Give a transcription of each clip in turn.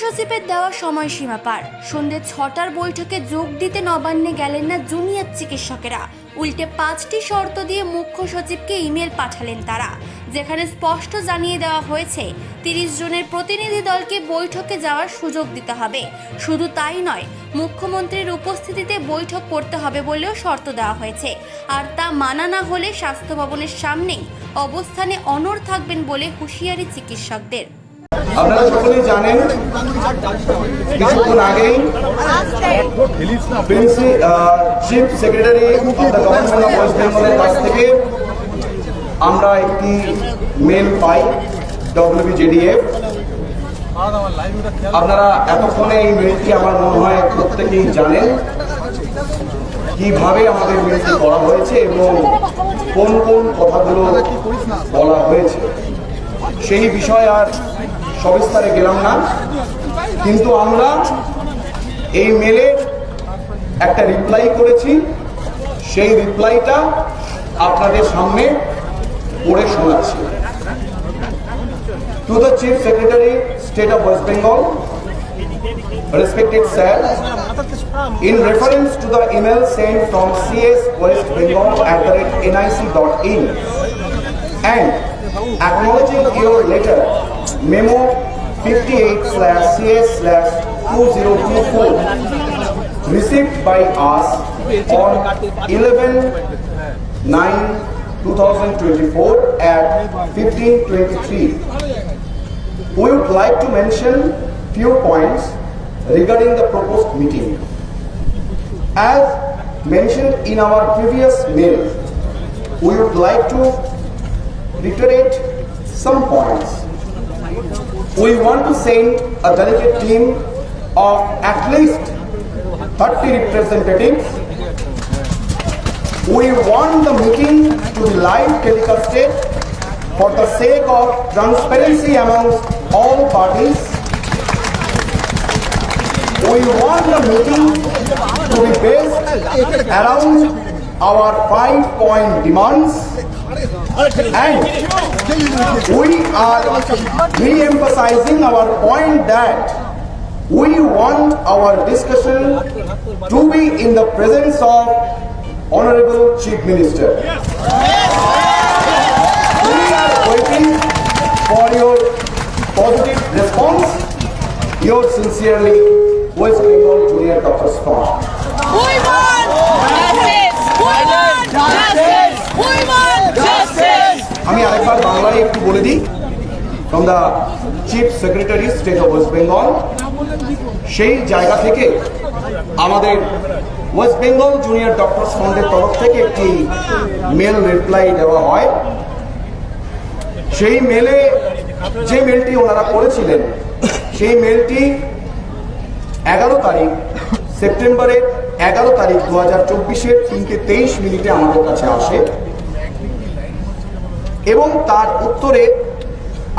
সচিবের দেওয়া সময়সীমা পার। সন্ধ্যে ৬টার বৈঠকে যোগ দিতে নবান্নে গেলেন না জুনিয়র চিকিৎসকেরা। উল্টে ৫টি শর্ত দিয়ে মুখ্য সচিবকে ইমেল পাঠালেন তারা, যেখানে স্পষ্ট জানিয়ে দেওয়া হয়েছে ৩০ জনের প্রতিনিধি দলকে বৈঠকে যাওয়ার সুযোগ দিতে হবে। শুধু তাই নয়, মুখ্যমন্ত্রীর উপস্থিতিতে বৈঠক করতে হবে বলেও শর্ত দেওয়া হয়েছে। আর তা মানা না হলে স্বাস্থ্য ভবনের সামনেই অবস্থানে অনড় থাকবেন বলে হুঁশিয়ারি চিকিৎসকদের। আপনারা সকলেই জানেন, কিছুক্ষণ আগেই chief secretary of the government of West বেঙ্গলের কাছ থেকে আমরা একটি মেল পাই WBJDF। আপনারা এতক্ষণে এই মেলটি আমার মনে হয় প্রত্যেকেই জানেন কিভাবে আমাদের মেলটি করা হয়েছে এবং কোন কোন কথাগুলো বলা হয়েছে। সেই বিষয়ে আর সবিস্তারে গেলাম না, কিন্তু আমরা এই মেলে একটা রিপ্লাই করেছি। সেই রিপ্লাইটা আপনাদের সামনে পড়ে শোনাচ্ছি। To the Chief Secretary, State of West Bengal, respected sir, in reference to the email sent from cs.westbengal@nic.in and acknowledging your letter memo 58/cs/2024 received by us on 11/9/2024 at 15:23. We would like to mention few points regarding the proposed meeting. As mentioned in our previous mail, we would like to reiterate some points. We want to send a delegate team of at least 30 representatives. We want the meeting to be live telecasted for the sake of transparency amongst all parties. We want the meeting to be based around our 5-point demands, and we are re-emphasizing our point that we want our discussion to be in the presence of Honorable Chief Minister. We are waiting for your positive response. Yours sincerely, West Bengal Junior Doctors Forum. We want justice! We want justice! We want justice! আমি আরেকবার বাংলায় একটু বলে দিই। From the chief secretary state of West Bengal, সেই জায়গা থেকে আমাদের ওয়েস্ট বেঙ্গল জুনিয়র ডক্টরস ফান্ডের তরফ থেকে একটি মেল রিপ্লাই দেওয়া হয়। সেই মেলে যে মেলটি ওনারা করেছিলেন, সেই মেলটি 11 তারিখ সেপ্টেম্বরের 11 তারিখ 2024 3:23 আমাদের কাছে আসে এবং তার উত্তরে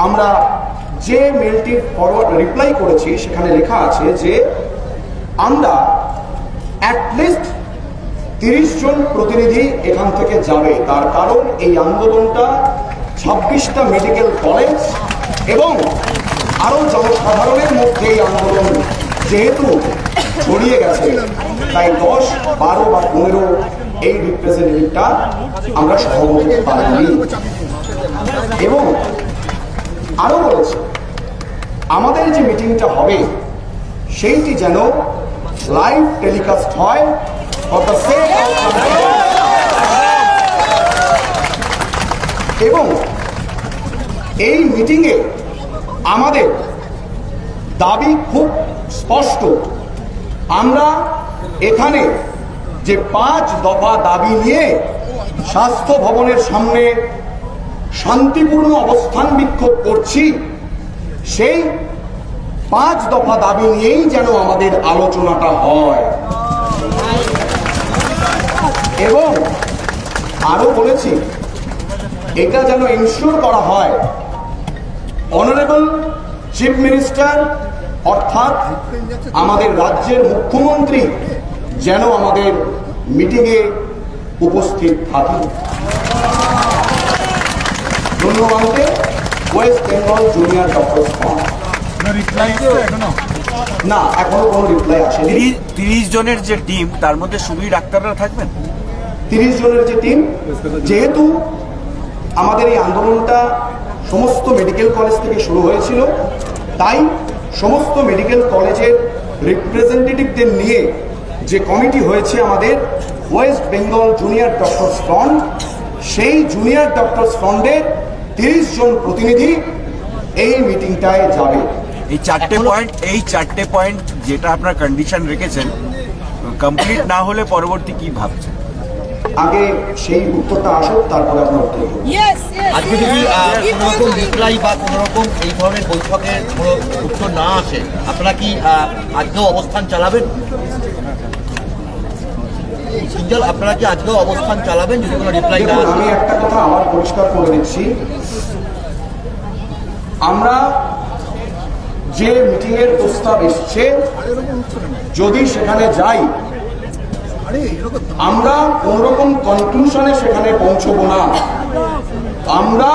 আমরা যে মেলটি ফরওয়ার্ড রিপ্লাই করেছি সেখানে লেখা আছে যে আমরা অ্যাটলিস্ট 30 জন প্রতিনিধি এখান থেকে যাবে। তার কারণ এই আন্দোলনটা 26টা মেডিকেল কলেজ এবং আরও জনসাধারণের মধ্যে এই আন্দোলন যেহেতু ছড়িয়ে গেছে, তাই 10, 12 বা 15 এই রিপ্রেজেন্টেটিভটা আমরা সহমত পাইনি। এবং আরও বলেছে আমাদের যে মিটিংটা হবে সেইটি যেন লাইভ টেলিকাস্ট হয় এবং এই মিটিংয়ে আমাদের দাবি খুব স্পষ্ট। আমরা এখানে যে 5 দফা দাবি নিয়ে স্বাস্থ্য ভবনের সামনে শান্তিপূর্ণ অবস্থান বিক্ষোভ করছি, সেই 5 দফা দাবি নিয়েই যেন আমাদের আলোচনাটা হয়। এবং আরো বলেছি এটা যেন ইনশিওর করা হয় অনারেবল চিফ মিনিস্টার অর্থাৎ আমাদের রাজ্যের মুখ্যমন্ত্রী যেন আমাদের মিটিংয়ে উপস্থিত থাকেন। ধন্যবাদ West Bengal junior doctors fund. না, এখনো কোনো রিপ্লাই আসেনি। 30 জনের যে টিম, তার মধ্যে শুধুই ডাক্তাররা থাকবেন? 30 জনের যে টিম, যেহেতু আমাদের এই আন্দোলনটা সমস্ত মেডিকেল কলেজ থেকে শুরু হয়েছিল, তাই সমস্ত মেডিকেল কলেজের রিপ্রেজেন্টেটিভদের নিয়ে যে কমিটি হয়েছে আমাদের West Bengal junior doctors front, সেই জুনিয়র ডক্টরস ফ্রন্টের 30 জন প্রতিনিধি এই মিটিংটায় যাবে। এই চারটে পয়েন্ট যেটা আপনার কন্ডিশন রেখেছেন, কমপ্লিট না হলে পরবর্তী কি ভাবছেন? আগে সেই উত্তরটা আসুক, তারপরে আপনার উত্তর দেবো। Yes, yes. আজকে যদি কোনো রকম রিপ্লাই বা কোনো রকম এই ধরনের বৈঠকের কোনো উত্তর না আসে, আপনারা কি আজকেও অবস্থান চালাবেন? সিঙ্গেল আপনারা কি আজকেও অবস্থান চালাবেন যদি কোনো রিপ্লাই না দেখুন, আসে? আমি একটা কথা আবার পরিষ্কার করে দিচ্ছি, আমরা যে মিটিংয়ের প্রস্তাব এসছে, যদি সেখানে যাই, আমরা কোন রকম কনক্লুশনে সেখানে পৌঁছবো না। আমরা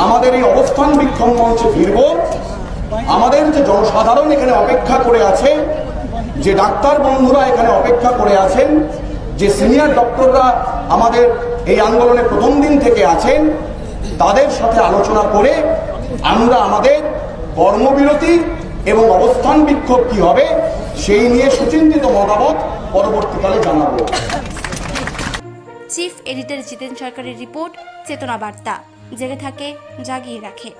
আমাদের এই অবস্থান বিক্ষোভ মঞ্চে ফিরব। আমাদের যে জনসাধারণ এখানে অপেক্ষা করে আছে, যে ডাক্তার বন্ধুরা এখানে অপেক্ষা করে আছেন, যে সিনিয়র ডক্টররা আমাদের এই আন্দোলনে প্রথম দিন থেকে আছেন, তাদের সাথে আলোচনা করে আমরা আমাদের কর্মবিরতি এবং অবস্থান বিক্ষোভ কি হবে সেই নিয়ে সুচিন্তিত মতামত পরবর্তীকালে জানাবো। চিফ এডিটর জিতেন সরকারের রিপোর্ট, চেতনা বার্তা, জেগে থাকে, জাগিয়ে রাখে।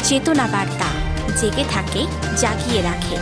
চেতনা বার্তা, জেগে থাকে, জাগিয়ে রাখে।